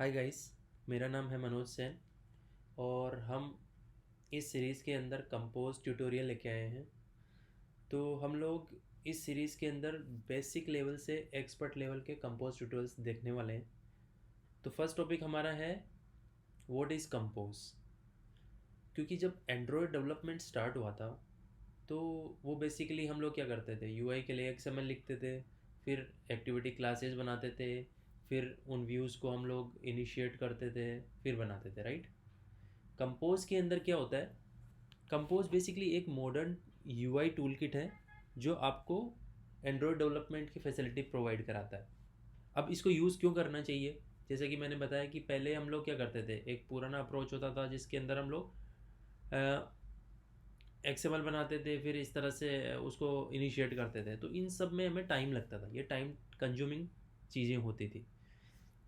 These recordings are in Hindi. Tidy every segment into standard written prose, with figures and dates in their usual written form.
Hi guys. मेरा नाम है मनोज सेन और हम इस सीरीज़ के अंदर कंपोज ट्यूटोरियल लेके आए हैं। तो हम लोग इस सीरीज़ के अंदर बेसिक लेवल से एक्सपर्ट लेवल के कंपोज ट्यूटोरियल्स देखने वाले हैं। तो फर्स्ट टॉपिक हमारा है व्हाट इज़ कंपोज। क्योंकि जब एंड्रॉयड डेवलपमेंट स्टार्ट हुआ था तो वो बेसिकली हम लोग क्या करते थे, यूआई के लिए एक्सएमएल लिखते थे, फिर एक्टिविटी क्लासेस बनाते थे, फिर उन व्यूज़ को हम लोग इनिशिएट करते थे, फिर बनाते थे, राइट। कंपोज के अंदर क्या होता है? कंपोज बेसिकली एक मॉडर्न यूआई टूल किट है जो आपको एंड्रॉयड डेवलपमेंट की फैसिलिटी प्रोवाइड कराता है। अब इसको यूज़ क्यों करना चाहिए? जैसे कि मैंने बताया कि पहले हम लोग क्या करते थे, एक पुराना अप्रोच होता था जिसके अंदर हम लोग एक्सएमएल बनाते थे, फिर इस तरह से उसको इनिशिएट करते थे। तो इन सब में हमें टाइम लगता था, ये टाइम कंज्यूमिंग चीज़ें होती थी।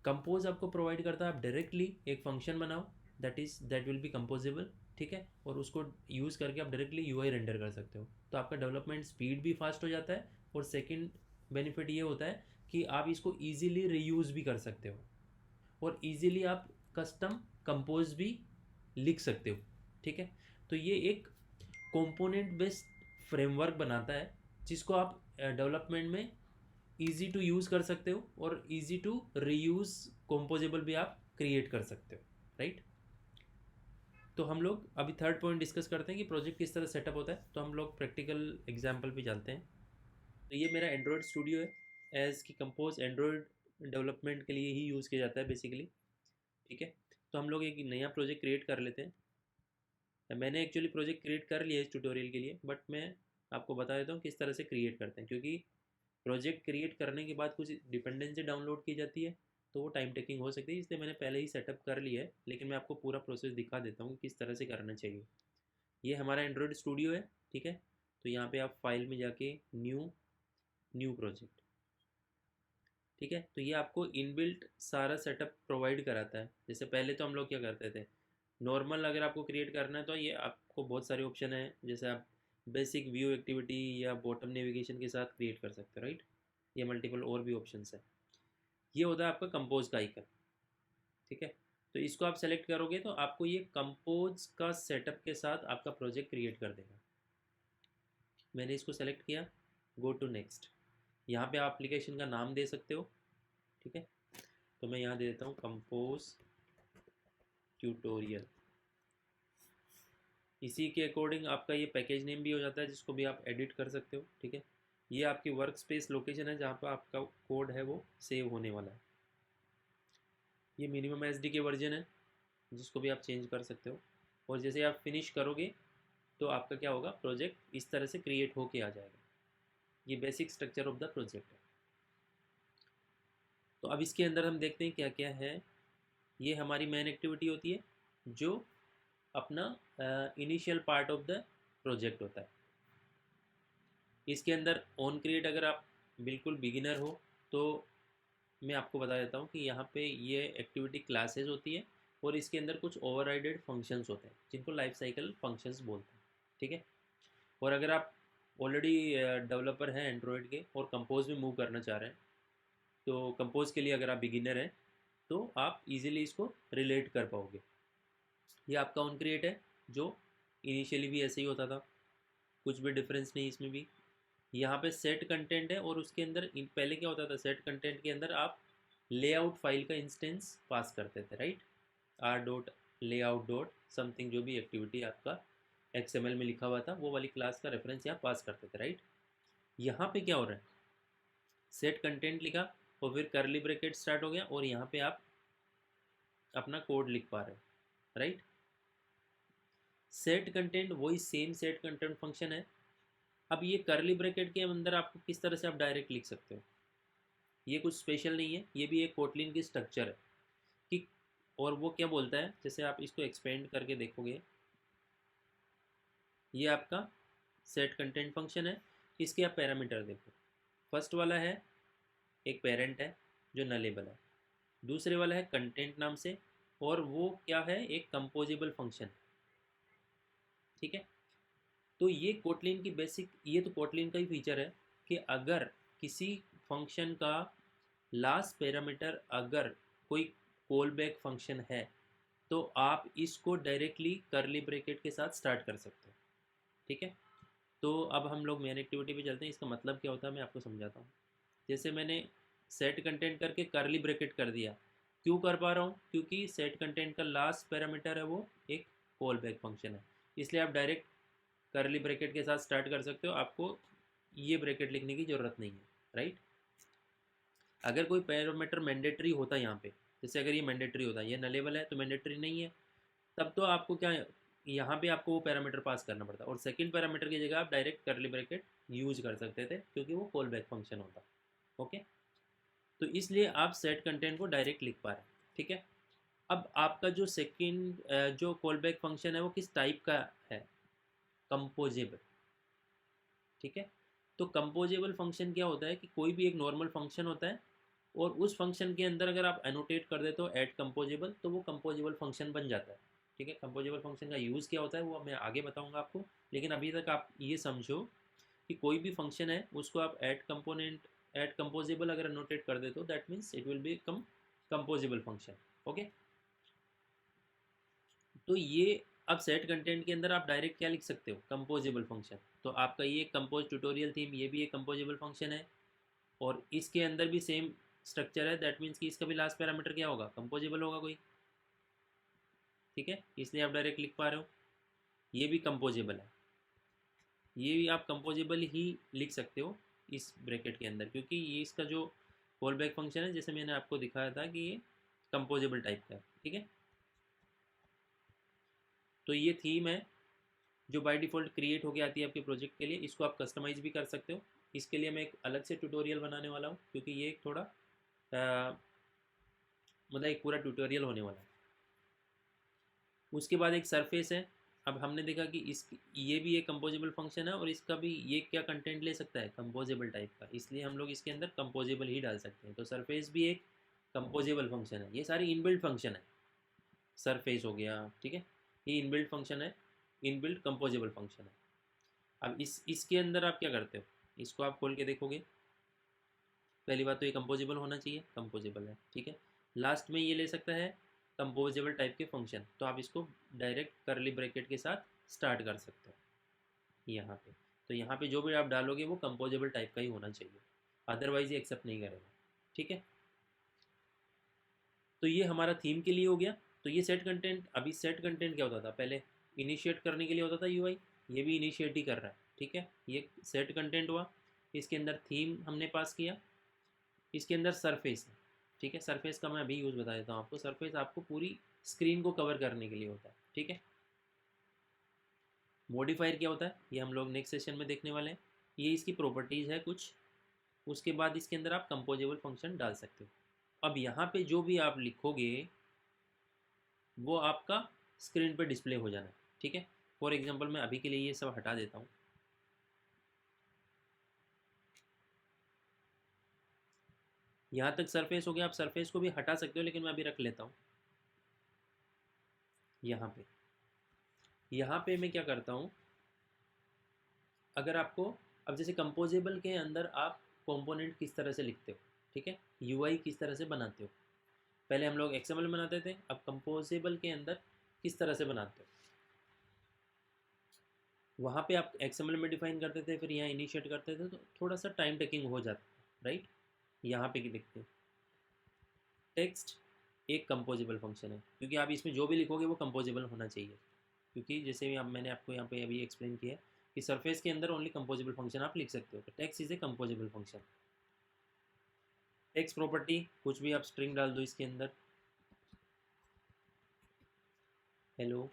कंपोज आपको प्रोवाइड करता है, आप डायरेक्टली एक फंक्शन बनाओ दैट विल बी कंपोजेबल, ठीक है, और उसको यूज़ करके आप डायरेक्टली यूआई रेंडर कर सकते हो। तो आपका डेवलपमेंट स्पीड भी फास्ट हो जाता है और सेकंड बेनिफिट ये होता है कि आप इसको ईजिली रीयूज़ भी कर सकते हो और ईजिली आप कस्टम कंपोज भी लिख सकते हो, ठीक है। तो ये एक कंपोनेंट बेस्ड फ्रेमवर्क बनाता है जिसको आप डेवलपमेंट में ईजी टू यूज़ कर सकते हो और ईजी टू रीयूज़ कंपोजेबल भी आप क्रिएट कर सकते हो, राइट। तो हम लोग अभी थर्ड पॉइंट डिस्कस करते हैं कि प्रोजेक्ट किस तरह सेटअप होता है। तो हम लोग प्रैक्टिकल एग्जांपल पे चलते हैं। तो ये मेरा एंड्रॉयड स्टूडियो है, एज की कंपोज एंड्रॉयड डेवलपमेंट के लिए ही यूज़ किया जाता है बेसिकली, ठीक है। तो हम लोग एक नया प्रोजेक्ट क्रिएट कर लेते हैं। मैंने एक्चुअली प्रोजेक्ट क्रिएट कर लिया है इस ट्यूटोरियल के लिए, बट मैं आपको बता देता हूँ किस तरह से क्रिएट करते हैं। क्योंकि प्रोजेक्ट क्रिएट करने के बाद कुछ डिपेंडेंसी डाउनलोड की जाती है तो वो टाइम टेकिंग हो सकती है, इसलिए मैंने पहले ही सेटअप कर लिया है। लेकिन मैं आपको पूरा प्रोसेस दिखा देता हूँ कि किस तरह से करना चाहिए। ये हमारा एंड्रॉयड स्टूडियो है, ठीक है। तो यहाँ पे आप फाइल में जाके न्यू न्यू प्रोजेक्ट, ठीक है। तो ये आपको इनबिल्ट सारा सेटअप प्रोवाइड कराता है। जैसे पहले तो हम लोग क्या करते थे, नॉर्मल अगर आपको क्रिएट करना है तो ये आपको बहुत सारे ऑप्शन है। जैसे आप बेसिक व्यू एक्टिविटी या बॉटम नेविगेशन के साथ क्रिएट कर सकते हो, राइट। ये मल्टीपल और भी ऑप्शंस है। ये होता है आपका कंपोज का आइकन, ठीक है। तो इसको आप सेलेक्ट करोगे तो आपको ये कंपोज का सेटअप के साथ आपका प्रोजेक्ट क्रिएट कर देगा। मैंने इसको सेलेक्ट किया, गो टू नेक्स्ट। यहाँ पे आप एप्लीकेशन का नाम दे सकते हो, ठीक है। तो मैं यहाँ दे देता हूँ कंपोज ट्यूटोरियल। इसी के अकॉर्डिंग आपका ये पैकेज नेम भी हो जाता है जिसको भी आप एडिट कर सकते हो, ठीक है। ये आपकी वर्क स्पेस लोकेशन है जहाँ पर आपका कोड है वो सेव होने वाला है। ये मिनिमम एसडी के वर्जन है जिसको भी आप चेंज कर सकते हो। और जैसे आप फिनिश करोगे तो आपका क्या होगा, प्रोजेक्ट इस तरह से क्रिएट होके आ जाएगा। ये basic structure of the project है। तो अब इसके अंदर हम देखते हैं क्या क्या है। ये हमारी मेन एक्टिविटी होती है जो अपना initial part of the project होता है। इसके अंदर ऑन क्रिएट अगर आप बिल्कुल बिगिनर हो तो मैं आपको बता देता हूँ कि यहाँ पे ये एक्टिविटी क्लासेस होती है और इसके अंदर कुछ ओवरराइडेड फंक्शंस होते हैं जिनको लाइफ साइकिल फंक्शंस बोलते हैं, ठीक है। और अगर आप ऑलरेडी डेवलपर हैं एंड्रॉयड के और कंपोज में मूव करना चाह रहे हैं तो कंपोज के लिए अगर आप बिगिनर हैं तो आप इजीली इसको रिलेट कर पाओगे। ये आपका ऑन क्रिएट है जो इनिशियली भी ऐसे ही होता था, कुछ भी डिफरेंस नहीं इसमें भी। यहाँ पे सेट कंटेंट है और उसके अंदर पहले क्या होता था, सेट कंटेंट के अंदर आप लेआउट फाइल का इंस्टेंस पास करते थे, right. R dot layout dot something जो भी एक्टिविटी आपका एक्सएमएल में लिखा हुआ था वो वाली क्लास का रेफरेंस यहाँ पास करते थे, राइट। यहाँ पे क्या हो रहा है, सेट कंटेंट लिखा और फिर करली ब्रैकेट स्टार्ट हो गया और यहाँ पे आप अपना कोड लिख पा रहे हो, राइट। सेट कंटेंट वही सेम सेट कंटेंट फंक्शन है। अब ये करली ब्रैकेट के अंदर आपको किस तरह से आप डायरेक्ट लिख सकते हो, ये कुछ स्पेशल नहीं है, ये भी एक कोटलिन की स्ट्रक्चर है कि। और वो क्या बोलता है, जैसे आप इसको एक्सपेंड करके देखोगे, ये आपका सेट कंटेंट फंक्शन है। इसके आप पैरामीटर देखो, फर्स्ट वाला है एक पेरेंट है जो नलेबल है, दूसरे वाला है कंटेंट नाम से और वो क्या है, एक कंपोजेबल फंक्शन, ठीक है। तो ये कोटलिन की बेसिक, ये तो कोटलिन का ही फीचर है कि अगर किसी फंक्शन का लास्ट पैरामीटर अगर कोई कॉल बैक फंक्शन है तो आप इसको डायरेक्टली करली ब्रैकेट के साथ स्टार्ट कर सकते हो। ठीक है, तो अब हम लोग मेन एक्टिविटी पे चलते हैं। इसका मतलब क्या होता है मैं आपको समझाता हूँ। जैसे मैंने सेट कंटेंट करके करली ब्रैकेट कर दिया, क्यों कर पा रहा हूँ? क्योंकि सेट कंटेंट का लास्ट पैरामीटर है वो एक कॉल बैक फंक्शन है, इसलिए आप डायरेक्ट करली ब्रैकेट के साथ स्टार्ट कर सकते हो, आपको ये ब्रैकेट लिखने की ज़रूरत नहीं है, राइट। अगर कोई पैरामीटर मैंडेटरी होता है यहाँ पे, जैसे अगर ये मैंडेटरी होता है, ये नलेबल है तो मैंडेटरी नहीं है, तब तो आपको क्या यहाँ पे आपको वो पैरामीटर पास करना पड़ता, और सेकंड पैरामीटर की जगह आप डायरेक्ट करली ब्रैकेट यूज कर सकते थे क्योंकि वो कॉल बैक फंक्शन होता। ओके, तो इसलिए आप सेट कंटेंट को डायरेक्ट लिख पा रहे हैं। ठीक है, अब आपका जो सेकंड जो कॉल बैक फंक्शन है वो किस टाइप का है? कंपोजेबल। ठीक है, तो कंपोजेबल फंक्शन क्या होता है कि कोई भी एक नॉर्मल फंक्शन होता है और उस फंक्शन के अंदर अगर आप एनोटेट कर देते हो ऐड कंपोजेबल तो वो कंपोजेबल फंक्शन बन जाता है। ठीक है, कंपोजेबल फंक्शन का यूज़ क्या होता है वो मैं आगे बताऊंगा आपको, लेकिन अभी तक आप ये समझो कि कोई भी फंक्शन है उसको आप ऐड कंपोजेबल अगर एनोटेट कर देते हो that means it will be come composable function. Okay, तो ये अब सेट कंटेंट के अंदर आप डायरेक्ट क्या लिख सकते हो? Composable function. तो आपका ये कंपोज ट्यूटोरियल थीम ये भी एक कंपोजेबल फंक्शन है और इसके अंदर भी सेम स्ट्रक्चर है, दैट मीन्स कि इसका भी लास्ट पैरामीटर क्या होगा? कंपोजेबल होगा कोई। ठीक है, इसलिए आप डायरेक्ट लिख पा रहे हो। ये भी कंपोजेबल है, ये भी आप कंपोजेबल ही लिख सकते हो इस ब्रैकेट के अंदर, क्योंकि ये इसका जो कॉल बैक फंक्शन है जैसे मैंने आपको दिखाया था कि ये कंपोजेबल टाइप का है। ठीक है, तो ये थीम है जो बाय डिफ़ॉल्ट क्रिएट होके आती है आपके प्रोजेक्ट के लिए। इसको आप कस्टमाइज़ भी कर सकते हो, इसके लिए मैं एक अलग से ट्यूटोरियल बनाने वाला हूँ क्योंकि ये एक थोड़ा मतलब एक पूरा ट्यूटोरियल होने वाला है। उसके बाद एक सरफेस है। अब हमने देखा कि इस ये भी एक कंपोजेबल फंक्शन है और इसका भी ये क्या कंटेंट ले सकता है? कंपोजेबल टाइप का, इसलिए हम लोग इसके अंदर कंपोजेबल ही डाल सकते हैं। तो सरफेस भी एक कंपोजेबल फंक्शन है, ये सारी इनबिल्ट फंक्शन है। सरफेस हो गया, ठीक है, ये इनबिल्ट फंक्शन है, इनबिल्ट कंपोजेबल फंक्शन है। अब इसके अंदर आप क्या करते हो? इसको आप खोल के देखोगे, पहली बात तो ये कंपोजेबल होना चाहिए, कंपोजेबल है। ठीक है, लास्ट में ये ले सकता है कंपोजेबल टाइप के फंक्शन, तो आप इसको डायरेक्ट करली ब्रैकेट के साथ स्टार्ट कर सकते हो यहाँ पे। तो यहाँ पे जो भी आप डालोगे वो कंपोजेबल टाइप का ही होना चाहिए, अदरवाइज ये एक्सेप्ट नहीं करेगा। ठीक है, तो ये हमारा थीम के लिए हो गया। तो ये सेट कंटेंट, अभी सेट कंटेंट क्या होता था? पहले इनिशिएट करने के लिए होता था यूआई, ये भी इनिशिएट ही कर रहा है। ठीक है, ये सेट कंटेंट हुआ, इसके अंदर थीम हमने पास किया, इसके अंदर सरफेस है। ठीक है, सरफेस का मैं अभी यूज़ बता देता हूँ आपको। सरफेस आपको पूरी स्क्रीन को कवर करने के लिए होता है। ठीक है, मॉडिफायर क्या होता है ये हम लोग नेक्स्ट सेशन में देखने वाले हैं। ये इसकी प्रॉपर्टीज़ है कुछ, उसके बाद इसके अंदर आप कंपोजेबल फंक्शन डाल सकते हो। अब यहाँ पे जो भी आप लिखोगे वो आपका स्क्रीन पे डिस्प्ले हो जाना है। ठीक है, फॉर एग्जांपल मैं अभी के लिए ये सब हटा देता हूँ। यहाँ तक सरफेस हो गया, आप सरफेस को भी हटा सकते हो लेकिन मैं अभी रख लेता हूँ यहाँ पे। यहाँ पे मैं क्या करता हूँ, अगर आपको, अब जैसे कंपोजेबल के अंदर आप कंपोनेंट किस तरह से लिखते हो, ठीक है, यूआई किस तरह से बनाते हो। पहले हम लोग एक्सएमएल बनाते थे, अब कंपोजेबल के अंदर किस तरह से बनाते हो। वहाँ पे आप एक्सएमएल में डिफाइन करते थे, फिर यहाँ इनिशिएट करते थे, तो थोड़ा सा टाइम टेकिंग हो जाता है, राइट। यहाँ पे देखते हैं, टेक्स्ट एक कंपोजेबल फंक्शन है क्योंकि आप इसमें जो भी लिखोगे वो कंपोजेबल होना चाहिए, क्योंकि जैसे भी मैंने आपको यहाँ पे अभी एक्सप्लेन किया कि सरफेस के अंदर ओनली कंपोजेबल फंक्शन आप लिख सकते हो। तो text is a composable function. Text property कुछ भी आप स्ट्रिंग डाल दो इसके अंदर। हेलो,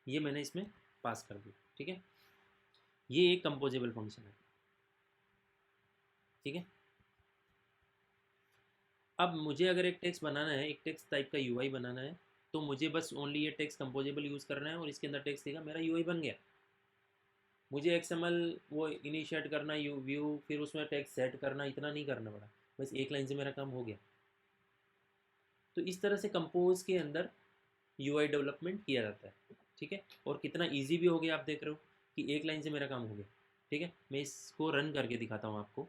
ये मैंने इसमें पास कर दी। ठीक है, ये एक कंपोजेबल फंक्शन है। ठीक है, अब मुझे अगर एक टेक्स्ट बनाना है, एक टेक्स्ट टाइप का यूआई बनाना है, तो मुझे बस ओनली ये टेक्स्ट कंपोजेबल यूज़ करना है और इसके अंदर टेक्स्ट देगा, मेरा यूआई बन गया। मुझे एक्सएमएल वो इनिशिएट करना, यू व्यू, फिर उसमें टेक्स्ट सेट करना, इतना नहीं करना पड़ा, बस एक लाइन से मेरा काम हो गया। तो इस तरह से कंपोज के अंदर यूआई डेवलपमेंट किया जाता है। ठीक है, और कितना इजी भी हो गया आप देख रहे हो। कि एक लाइन से मेरा काम हो गया। ठीक है, मैं इसको रन करके दिखाता हूँ आपको।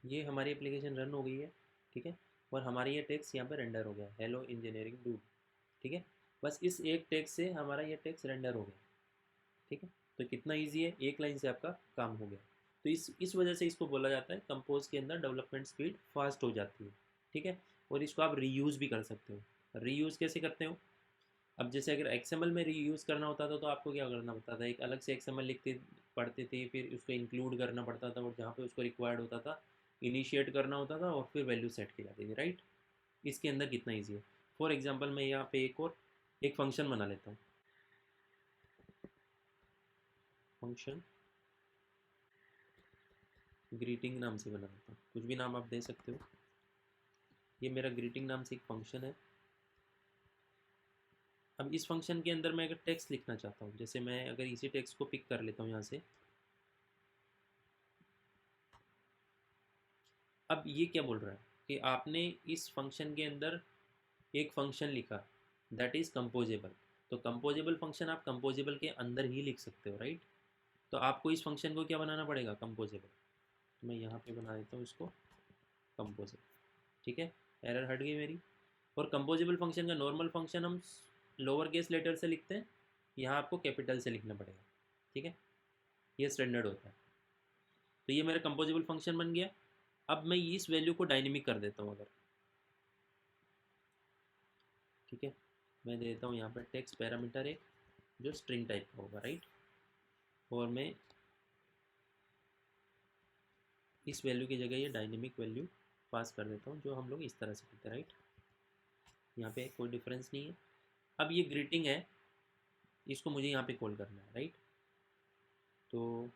ये हमारी एप्लीकेशन रन हो गई है। ठीक है, और हमारी ये टेक्स्ट यहाँ पे रेंडर हो गया, हेलो इंजीनियरिंग डू। ठीक है, बस इस एक टेक्स्ट से हमारा ये टेक्स्ट रेंडर हो गया। ठीक है, तो कितना इजी है, एक लाइन से आपका काम हो गया। तो इस वजह से इसको बोला जाता है कंपोज के अंदर डेवलपमेंट स्पीड फास्ट हो जाती है। ठीक है, और इसको आप रीयूज़ भी कर सकते हो। रीयूज़ कैसे करते हो? अब जैसे अगर एक्सएमएल में रीयूज़ करना होता था तो आपको क्या करना पड़ता था, एक अलग से एक्सएमएल लिखते पढ़ते थे, फिर उसको इंक्लूड करना पड़ता था, और जहाँ पे उसको रिक्वायर्ड होता था इनिशिएट करना होता था, और फिर वैल्यू सेट की जाती थी, राइट। इसके अंदर कितना ईजी है। फॉर एग्जाम्पल मैं यहाँ पे एक फंक्शन बना लेता हूँ। फंक्शन ग्रीटिंग नाम से बना लेता हूँ, कुछ भी नाम आप दे सकते हो। ये मेरा ग्रीटिंग नाम से एक फंक्शन है। अब इस फंक्शन के अंदर मैं अगर टेक्स्ट लिखना चाहता हूँ, जैसे मैं अगर इसी टेक्स्ट को पिक कर लेता हूँ यहाँ से। अब ये क्या बोल रहा है कि आपने इस फंक्शन के अंदर एक फंक्शन लिखा, दैट इज़ कंपोजेबल। तो कंपोजेबल फंक्शन आप कंपोजेबल के अंदर ही लिख सकते हो, राइट। तो आपको इस फंक्शन को क्या बनाना पड़ेगा, कंपोजेबल। तो मैं यहाँ पे बना देता हूँ इसको कंपोजेबल। ठीक है, एरर हट गई मेरी। और कंपोजेबल फंक्शन का नॉर्मल फंक्शन हम लोअर केस लेटर से लिखते हैं, यहाँ आपको कैपिटल से लिखना पड़ेगा। ठीक है, ये स्टैंडर्ड होता है। तो ये मेरा कंपोजेबल फंक्शन बन गया। अब मैं इस वैल्यू को डायनेमिक कर देता हूँ अगर। ठीक है, मैं दे देता हूँ यहाँ पर टेक्स्ट पैरामीटर एक, जो स्ट्रिंग टाइप का होगा, राइट। और मैं इस वैल्यू की जगह ये डायनेमिक वैल्यू पास कर देता हूँ, जो हम लोग इस तरह से करते हैं, राइट। यहाँ पे कोई डिफरेंस नहीं है। अब ये ग्रीटिंग है, इसको मुझे यहाँ पे कॉल करना है, राइट। तो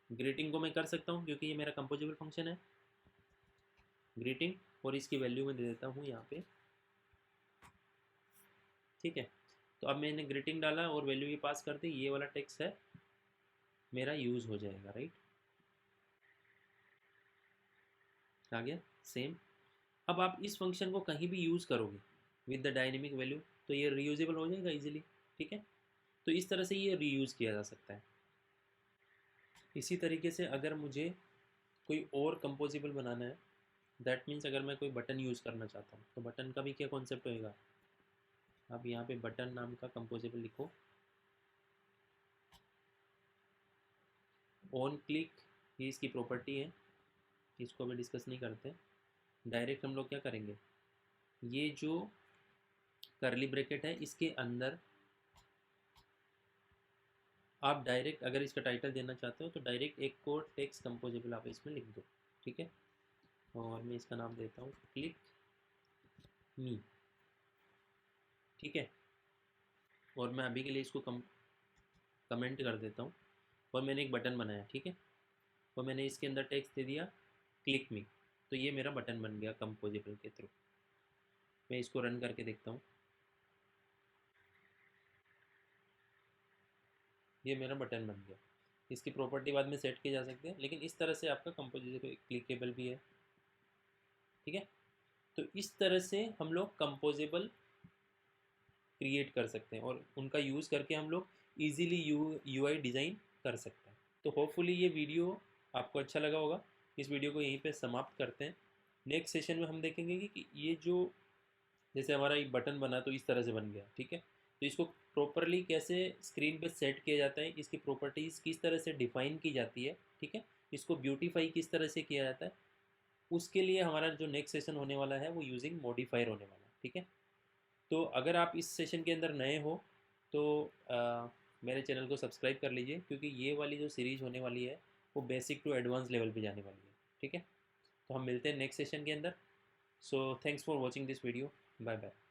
ग्रीटिंग को मैं कर सकता हूँ क्योंकि ये मेरा कंपोजेबल फंक्शन है, ग्रीटिंग। और इसकी वैल्यू मैं दे देता हूँ यहाँ पे। ठीक है, तो अब मैंने ग्रीटिंग डाला और वैल्यू ये पास कर दी, ये वाला टेक्स्ट है मेरा यूज़ हो जाएगा, राइट। आ गया सेम। अब आप इस फंक्शन को कहीं भी यूज़ करोगे विद द डायनेमिक वैल्यू, तो ये रीयूजेबल हो जाएगा इजीली। ठीक है, तो इस तरह से ये रीयूज़ किया जा सकता है। इसी तरीके से अगर मुझे कोई और कंपोजिबल बनाना है, दैट मीन्स अगर मैं कोई बटन यूज़ करना चाहता हूँ, तो बटन का भी क्या कॉन्सेप्ट होएगा। आप यहाँ पे बटन नाम का कंपोजिबल लिखो। ऑन क्लिक ये इसकी प्रॉपर्टी है, इसको अभी डिस्कस नहीं करते। डायरेक्ट हम लोग क्या करेंगे, ये जो करली ब्रैकेट है इसके अंदर आप डायरेक्ट अगर इसका टाइटल देना चाहते हो तो डायरेक्ट एक कोड टेक्स्ट कंपोजेबल आप इसमें लिख दो। ठीक है, और मैं इसका नाम देता हूँ क्लिक मी। ठीक है, और मैं अभी के लिए इसको कमेंट कर देता हूँ। और मैंने एक बटन बनाया, ठीक है, और मैंने इसके अंदर टेक्स्ट दे दिया क्लिक मी। तो ये मेरा बटन बन गया कंपोजेबल के थ्रू। मैं इसको रन करके देखता हूँ, ये मेरा बटन बन गया। इसकी प्रॉपर्टी बाद में सेट की जा सकती है, लेकिन इस तरह से आपका कंपोजेबल क्लिकेबल भी है। ठीक है, तो इस तरह से हम लोग कंपोजेबल क्रिएट कर सकते हैं, और उनका यूज़ करके हम लोग ईजिली यूआई डिज़ाइन कर सकते हैं। तो होपफुली ये वीडियो आपको अच्छा लगा होगा। इस वीडियो को यहीं पे समाप्त करते हैं। नेक्स्ट सेशन में हम देखेंगे कि ये जो जैसे हमारा एक बटन बना तो इस तरह से बन गया, ठीक है, तो इसको प्रॉपरली कैसे स्क्रीन पे सेट किया जाता है, इसकी प्रॉपर्टीज़ किस तरह से डिफ़ाइन की जाती है, ठीक है, इसको ब्यूटीफाई किस तरह से किया जाता है, उसके लिए हमारा जो नेक्स्ट सेशन होने वाला है वो यूजिंग मॉडिफायर होने वाला है। ठीक है, तो अगर आप इस सेशन के अंदर नए हो तो मेरे चैनल को सब्सक्राइब कर लीजिए, क्योंकि ये वाली जो सीरीज़ होने वाली है वो बेसिक टू एडवांस लेवल पे जाने वाली है। ठीक है, तो हम मिलते हैं नेक्स्ट सेशन के अंदर। So thanks for watching this video. Bye bye.